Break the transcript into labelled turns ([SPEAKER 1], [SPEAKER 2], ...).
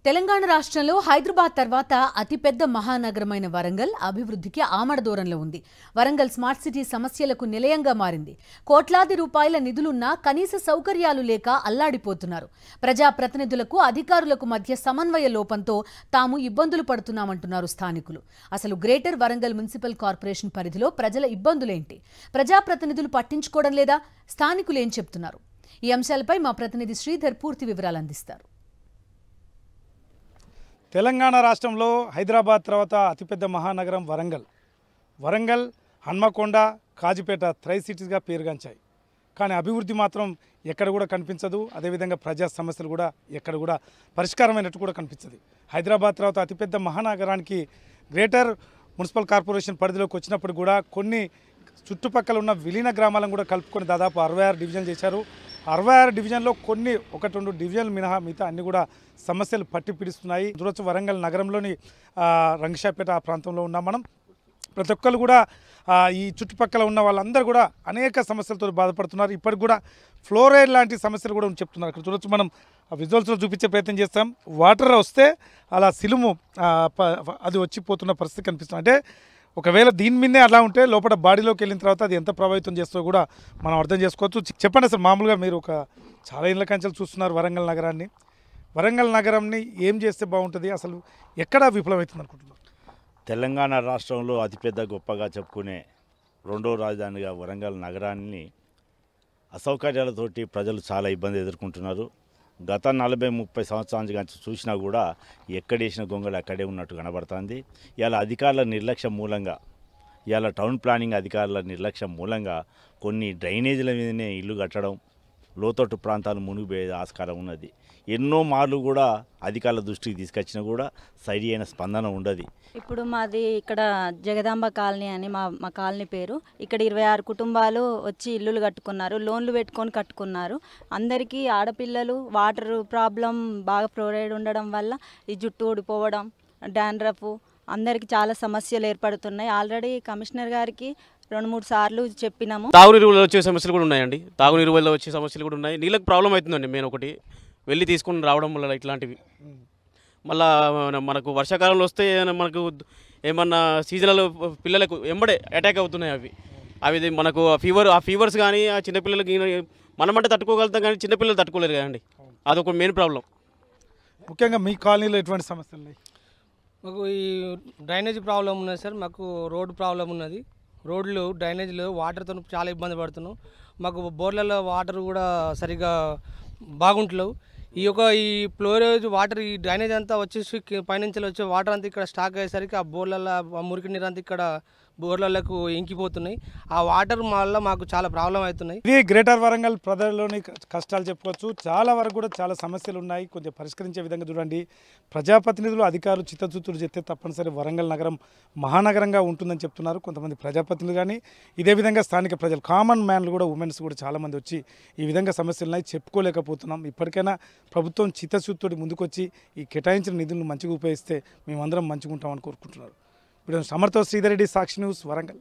[SPEAKER 1] తెలంగాణ రాష్ట్రంలో హైదరాబాద్ తర్వాత అతిపెద్ద మహానగరమైన వరంగల్ అభివృద్ధికి ఆమడ దూరంలో ఉంది. వరంగల్ స్మార్ట్ సిటీ సమస్యలకు నిలయంగా మారింది. కోట్లాది రూపాయల నిధులున్నా కనీస సౌకర్యాలు లేక అల్లాడిపోతున్నారు. ప్రజాప్రతినిధులకు అధికారులకు మధ్య సమన్వయ లోపంతో తాము ఇబ్బందులు పడుతున్నామంటున్నారు స్థానికులు. అసలు గ్రేటర్ వరంగల్ మున్సిపల్ కార్పొరేషన్ పరిధిలో ప్రజల ఇబ్బందులేంటి? ప్రజాప్రతినిధులు పట్టించుకోవడం లేదా? స్థానికులు ఏం చెప్తున్నారు? ఈ అంశాలపై మా ప్రతినిధి శ్రీధర్ పూర్తి వివరాలు అందిస్తారు.
[SPEAKER 2] తెలంగాణ రాష్ట్రంలో హైదరాబాద్ తర్వాత అతిపెద్ద మహానగరం వరంగల్ హన్మకొండ కాజిపేట ట్రై సిటీస్గా పేరుగాంచాయి. కానీ అభివృద్ధి మాత్రం ఎక్కడ కూడా కనిపించదు. అదేవిధంగా ప్రజా సమస్యలు కూడా ఎక్కడ కూడా పరిష్కారమైనట్టు కూడా కనిపించదు. హైదరాబాద్ తర్వాత అతిపెద్ద మహానగరానికి గ్రేటర్ మున్సిపల్ కార్పొరేషన్ పరిధిలోకి వచ్చినప్పుడు కూడా కొన్ని చుట్టుపక్కల ఉన్న విలీన గ్రామాలను కూడా కలుపుకొని దాదాపు 66 డివిజన్లు చేశారు. 66 డివిజన్లో కొన్ని 1-2 డివిజన్లు మినహా మిగతా అన్ని కూడా సమస్యలు పట్టి పిడుస్తున్నాయి. చూడొచ్చు వరంగల్ నగరంలోని రంగశాపేట ఆ ప్రాంతంలో ఉన్నాం మనం. ప్రతి ఒక్కరు కూడా ఈ చుట్టుపక్కల ఉన్న వాళ్ళందరూ కూడా అనేక సమస్యలతో బాధపడుతున్నారు. ఇప్పటికి కూడా ఫ్లోరైడ్ లాంటి సమస్యలు కూడా చెప్తున్నారు. ఇక్కడ చూడొచ్చు, మనం విజువల్స్లో చూపించే ప్రయత్నం చేస్తాం. వాటర్ వస్తే అలా సిలుము అది వచ్చిపోతున్న పరిస్థితి కనిపిస్తుంది. అంటే ఒకవేళ దీని మీదే అలా ఉంటే లోపల బాడీలోకి వెళ్ళిన తర్వాత అది ఎంత ప్రభావితం చేస్తుందో కూడా మనం అర్థం చేసుకోవచ్చు. చెప్పండి అసలు, మామూలుగా మీరు చాలా ఇళ్ళ కంచెలు చూస్తున్నారు వరంగల్ నగరాన్ని ఏం చేస్తే బాగుంటుంది, అసలు ఎక్కడ విఫలమవుతుంది అనుకుంటున్నారు?
[SPEAKER 3] తెలంగాణ రాష్ట్రంలో అతిపెద్ద గొప్పగా చెప్పుకునే రెండో రాజధానిగా వరంగల్ నగరాన్ని అసౌకర్యాలతోటి ప్రజలు చాలా ఇబ్బంది ఎదుర్కొంటున్నారు. గత 40-30 సంవత్సరాల నుంచి చూసినా కూడా ఎక్కడేసిన గొంగళి అక్కడే ఉన్నట్టు కనబడుతుంది. ఇలా అధికారుల నిర్లక్ష్యం మూలంగా, ఇలా టౌన్ ప్లానింగ్ అధికారుల నిర్లక్ష్యం మూలంగా కొన్ని డ్రైనేజీల మీదనే ఇల్లు కట్టడం, లోతట్టు ప్రాంతాలు మునిగిపోయే ఆస్కారం ఉన్నది. ఎన్నో మార్లు కూడా అధికారుల దృష్టికి తీసుకొచ్చినా కూడా సరి అయిన స్పందన ఉండదు.
[SPEAKER 4] ఇప్పుడు మాది ఇక్కడ జగదాంబ కాలనీ అని మా కాలనీ పేరు. ఇక్కడ 26 కుటుంబాలు వచ్చి ఇల్లులు కట్టుకున్నారు, లోన్లు పెట్టుకొని కట్టుకున్నారు. అందరికీ ఆడపిల్లలు, వాటర్ ప్రాబ్లం బాగా ఫ్లోరైడ్ ఉండడం వల్ల ఈ జుట్టు ఊడిపోవడం, డాండ్రఫ్, అందరికీ చాలా సమస్యలు ఏర్పడుతున్నాయి. ఆల్రెడీ కమిషనర్ గారికి 2-3 సార్లు చెప్పినాము.
[SPEAKER 5] తాగునీరు వల్ల వచ్చే సమస్యలు కూడా ఉన్నాయండి. తాగునీరు వల్ల వచ్చే సమస్యలు కూడా ఉన్నాయి. నీళ్ళకి ప్రాబ్లం అవుతుందండి. మెయిన్ ఒకటి వెళ్ళి తీసుకుని రావడం వల్ల ఇట్లాంటివి. మళ్ళా మనకు వర్షాకాలంలో వస్తే మనకు ఏమన్నా సీజనల్ పిల్లలకు ఎంబడే అటాక్ అవుతున్నాయి. అవి మనకు ఫీవర్స్ కానీ ఆ చిన్నపిల్లలకి మనమంటే తట్టుకోగలుగుతాం కానీ చిన్నపిల్లలు తట్టుకోలేరు కదండి. అదొక మెయిన్ ప్రాబ్లం.
[SPEAKER 2] ముఖ్యంగా మీ కాలనీలో ఎటువంటి సమస్యలు ఉన్నాయి?
[SPEAKER 6] మాకు ఈ డ్రైనేజ్ ప్రాబ్లం ఉన్నది సార్. మాకు రోడ్డు ప్రాబ్లం ఉన్నది. రోడ్లు, డ్రైనేజీలు, వాటర్తో చాలా ఇబ్బంది పడుతున్నాం. మాకు బోర్లలో వాటర్ కూడా సరిగ్గా బాగుంటలేవు. ఈ ఫ్లోరేజ్ వాటర్, ఈ డ్రైనేజ్ అంతా వచ్చేసి పైనుంచి వచ్చే వాటర్ అంతా ఇక్కడ స్టాక్ అయ్యేసరికి ఆ బోర్లలో ఆ మురికి నీరు అంతా ఇక్కడ బోర్లకు ఇంకిపోతున్నాయి. ఆ వాటర్ వల్ల మాకు చాలా ప్రాబ్లం అవుతున్నాయి.
[SPEAKER 2] ఇది గ్రేటర్ వరంగల్ ప్రజల్లోని కష్టాలు చెప్పుకోవచ్చు. చాలా వరకు కూడా చాలా సమస్యలు ఉన్నాయి. కొంచెం పరిష్కరించే విధంగా చూడండి. ప్రజాప్రతినిధులు, అధికారులు చిత్తశుద్ధులు చెప్తే తప్పనిసరి వరంగల్ నగరం మహానగరంగా ఉంటుందని చెప్తున్నారు కొంతమంది ప్రజాప్రతినిధులు. కానీ ఇదే విధంగా స్థానిక ప్రజలు, కామన్ మ్యాన్లు కూడా, ఉమెన్స్ కూడా చాలామంది వచ్చి ఈ విధంగా సమస్యలు ఉన్నాయి, చెప్పుకోలేకపోతున్నాం. ఇప్పటికైనా ప్రభుత్వం చిత్తశుద్ధితోటి ముందుకొచ్చి ఈ కేటాయించిన నిధులను మంచిగా ఉపయోగిస్తే మేమందరం మంచిగా ఉంటామని కోరుకుంటున్నారు. వీడియో సమర్థ శ్రీధర్ రెడ్డి, సాక్షి న్యూస్, వరంగల్.